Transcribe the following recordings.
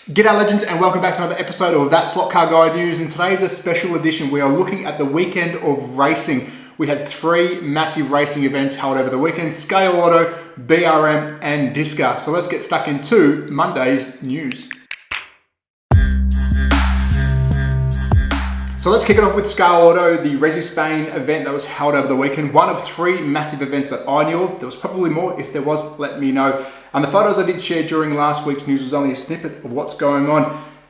G'day legends and welcome back to another episode of That Slot Car Guy News, and today is a special edition. We are looking at the weekend of racing. We had three massive racing events held over the weekend: Scale Auto, BRM and Disca. So let's get stuck into Monday's news. So let's kick it off with Scale Auto, the Resi Spain event that was held over the weekend. One of three massive events that I knew of. There was probably more. If there was, let me know. And the photos I did share during last week's news was only a snippet of what's going on.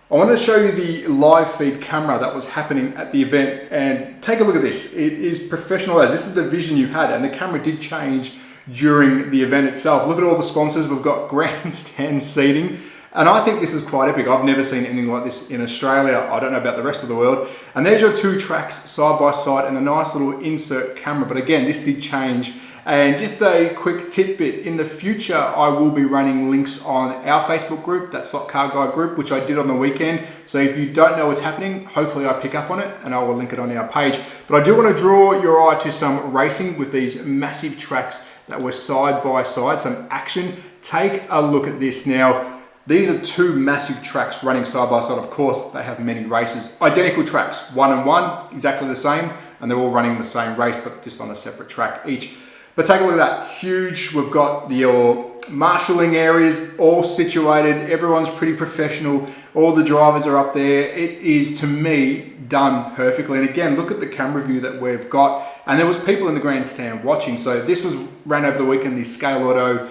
I want to show you the live feed camera that was happening at the event, and take a look at this. It is professional as. This is the vision you had, and the camera did change during the event itself. Look at all the sponsors. We've got grandstand seating. And I think this is quite epic. I've never seen anything like this in Australia. I don't know about the rest of the world. And there's your two tracks side by side and a nice little insert camera. But again, this did change. And just a quick tidbit, in the future, I will be running links on our Facebook group, that Slot Car Guy group, which I did on the weekend. So if you don't know what's happening, hopefully I pick up on it and I will link it on our page. But I do want to draw your eye to some racing with these massive tracks that were side by side, some action. Take a look at this now. These are two massive tracks running side by side. Of course, they have many races. Identical tracks, one and one, exactly the same, and they're all running the same race, but just on a separate track each. But take a look at that, huge. We've got your marshalling areas all situated. Everyone's pretty professional. All the drivers are up there. It is, to me, done perfectly. And again, look at the camera view that we've got. And there was people in the grandstand watching. So this was ran over the weekend, the Scale Auto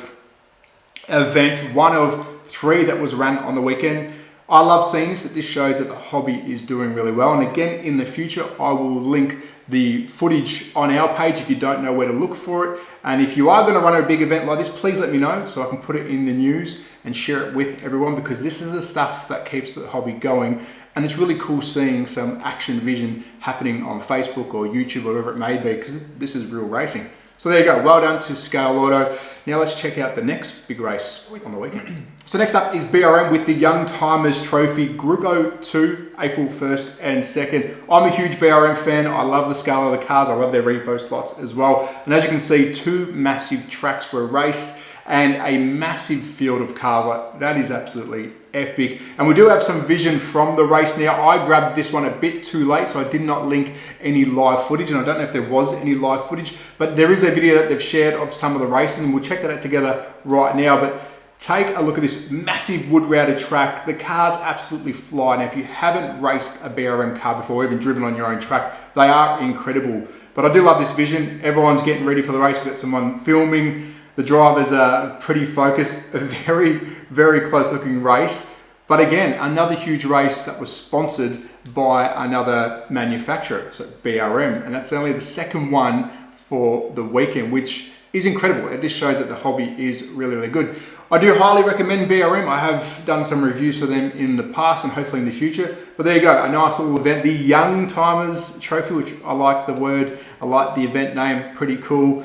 event, one of three that was run on the weekend. I love seeing this. This shows that the hobby is doing really well. And again, in the future, I will link the footage on our page if you don't know where to look for it. And if you are going to run a big event like this, please let me know so I can put it in the news and share it with everyone, because this is the stuff that keeps the hobby going. And it's really cool seeing some action vision happening on Facebook or YouTube or wherever it may be, because this is real racing. So there you go, well done to Scale Auto. Now let's check out the next big race on the weekend. So next up is BRM with the Young Timers Trophy, Group 02, April 1st and 2nd. I'm a huge BRM fan. I love the Scale Auto cars. I love their revo slots as well. And as you can see, two massive tracks were raced and a massive field of cars. Like, that is absolutely epic. And we do have some vision from the race now. I grabbed this one a bit too late, so I did not link any live footage, and I don't know if there was any live footage, but there is a video that they've shared of some of the races, and we'll check that out together right now. But take a look at this massive wood-routed track. The cars absolutely fly. Now, if you haven't raced a BRM car before, or even driven on your own track, they are incredible. But I do love this vision. Everyone's getting ready for the race. We've got someone filming. The drivers are pretty focused. A very, very close-looking race. But again, another huge race that was sponsored by another manufacturer, so BRM. And that's only the second one for the weekend, which is incredible. This shows that the hobby is really, really good. I do highly recommend BRM. I have done some reviews for them in the past and hopefully in the future. But there you go, a nice little event. The Young Timers Trophy, which I like the word, I like the event name, pretty cool.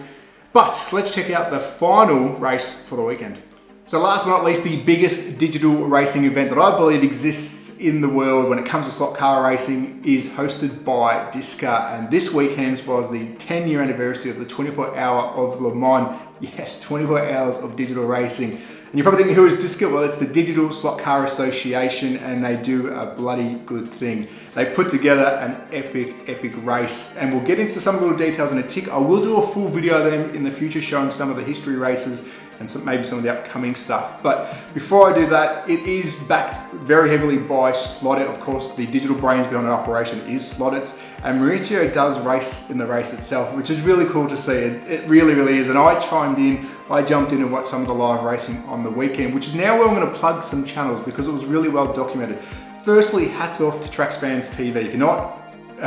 But let's check out the final race for the weekend. So last but not least, the biggest digital racing event that I believe exists in the world when it comes to slot car racing is hosted by Disca. And this weekend's was the 10-year anniversary of the 24-hour of Le Mans. Yes, 24 hours of digital racing. And you're probably thinking, who is Disca? Well, it's the Digital Slot Car Association, and they do a bloody good thing. They put together an epic race, and we'll get into some little details in a tick. I will do a full video of them in the future showing some of the history races and maybe some of the upcoming stuff. But before I do that, it is backed very heavily by slot.it. Of course, the digital brains behind the operation is slot.it. And Mauricio does race in the race itself, which is really cool to see. It really, really is. And I chimed in, I jumped in and watched some of the live racing on the weekend, which is now where I'm going to plug some channels because it was really well documented. Firstly, hats off to Tracks Fans TV. If you're not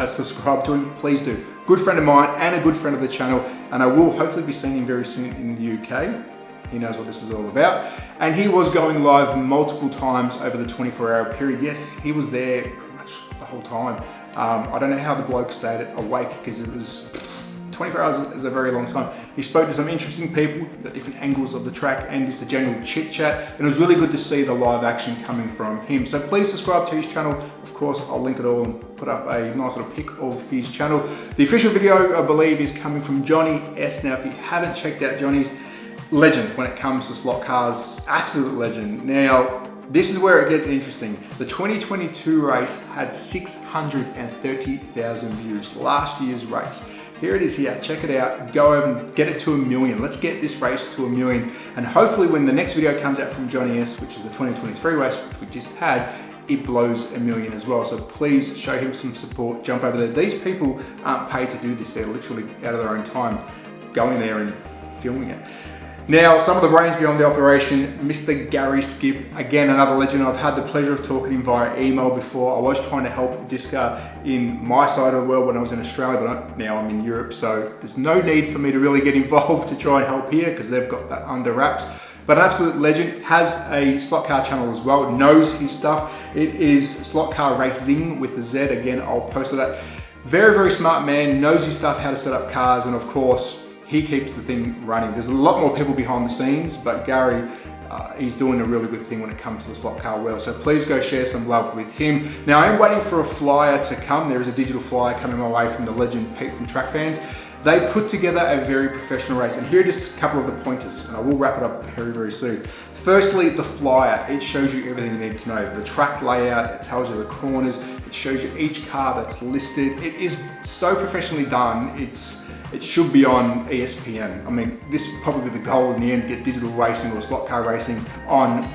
subscribed to him, please do. Good friend of mine and a good friend of the channel, and I will hopefully be seeing him very soon in the UK. He knows what this is all about. And he was going live multiple times over the 24-hour period. Yes, he was there pretty much the whole time. I don't know how the bloke stayed awake, because it was 24 hours is a very long time. He spoke to some interesting people, the different angles of the track, and just a general chit chat. And it was really good to see the live action coming from him. So please subscribe to his channel. Of course, I'll link it all and put up a nice little pic of his channel. The official video, I believe, is coming from Johnny S. Now, if you haven't checked out Johnny's, legend when it comes to slot cars, absolute legend. Now, This is where it gets interesting. The 2022 race had 630,000 views, last year's race. Here it is here, check it out, go over and get it to 1 million. Let's get this race to 1 million. And hopefully when the next video comes out from Johnny S, which is the 2023 race, which we just had, it blows 1 million as well. So please show him some support, jump over there. These people aren't paid to do this. They're literally out of their own time going there and filming it. Now, some of the brains behind the operation, Mr. Gary Skip, again, another legend. I've had the pleasure of talking to him via email before. I was trying to help Disca in my side of the world when I was in Australia, but now I'm in Europe, so there's no need for me to really get involved to try and help here because they've got that under wraps. But an absolute legend, has a slot car channel as well, knows his stuff. It is Slot Car Racing with a Z. Again, I'll post that. Very, very smart man, knows his stuff, how to set up cars, and of course, he keeps the thing running. There's a lot more people behind the scenes, but Gary, he's doing a really good thing when it comes to the slot car world. So please go share some love with him. Now, I am waiting for a flyer to come. There is a digital flyer coming my way from the legend Pete from Track Fans. They put together a very professional race, and here are just a couple of the pointers, and I will wrap it up very, very soon. Firstly, the flyer. It shows you everything you need to know. The track layout, it tells you the corners, it shows you each car that's listed. It is so professionally done. It should be on ESPN. I mean, this would probably be the goal in the end, get digital racing or slot car racing on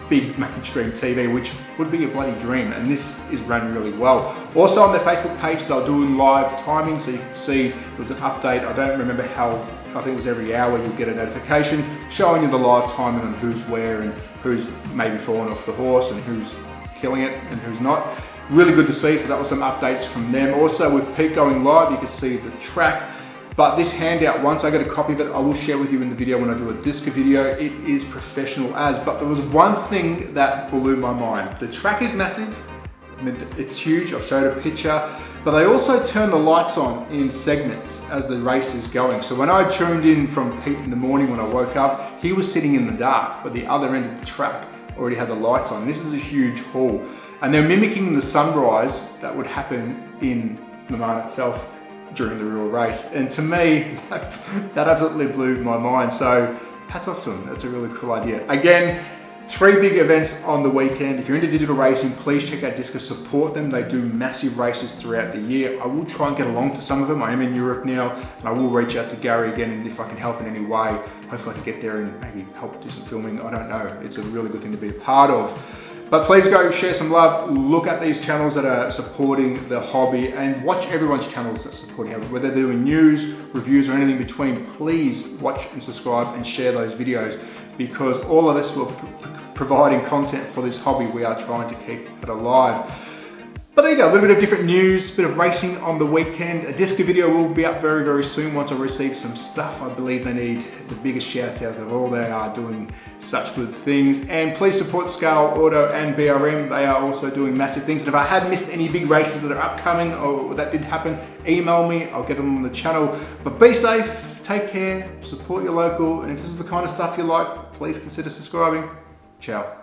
big mainstream TV, which would be a bloody dream, and this is run really well. Also on their Facebook page, they're doing live timing, so you can see there was an update. I don't remember how, I think it was every hour you'll get a notification showing you the live timing on who's where and who's maybe fallen off the horse and who's killing it and who's not. Really good to see, so that was some updates from them. Also with Pete going live, you can see the track. But this handout, once I get a copy of it, I will share with you in the video when I do a Disca video. It is professional as, but there was one thing that blew my mind. The track is massive, I mean, it's huge, I've showed a picture, but they also turn the lights on in segments as the race is going. So when I tuned in from Pete in the morning when I woke up, he was sitting in the dark, but the other end of the track already had the lights on. This is a huge haul. And they're mimicking the sunrise that would happen in Le Mans itself during the real race. And to me, that absolutely blew my mind. So hats off to them. That's a really cool idea. Again, 3 big events on the weekend. If you're into digital racing, please check out Disca, support them. They do massive races throughout the year. I will try and get along to some of them. I am in Europe now, and I will reach out to Gary again, and if I can help in any way, hopefully I can get there and maybe help do some filming. I don't know. It's a really good thing to be a part of. But please go share some love, look at these channels that are supporting the hobby, and watch everyone's channels that's supporting it. Whether they're doing news, reviews, or anything between, please watch and subscribe and share those videos, because all of us will providing content for this hobby. We are trying to keep it alive. But there you go, a little bit of different news, bit of racing on the weekend. A Disca video will be up very, very soon once I receive some stuff. I believe they need the biggest shout out of all. They are doing such good things. And please support Scale Auto and BRM. They are also doing massive things. And if I had missed any big races that are upcoming or that did happen, email me, I'll get them on the channel. But be safe, take care, support your local, and if this is the kind of stuff you like, please consider subscribing. Ciao.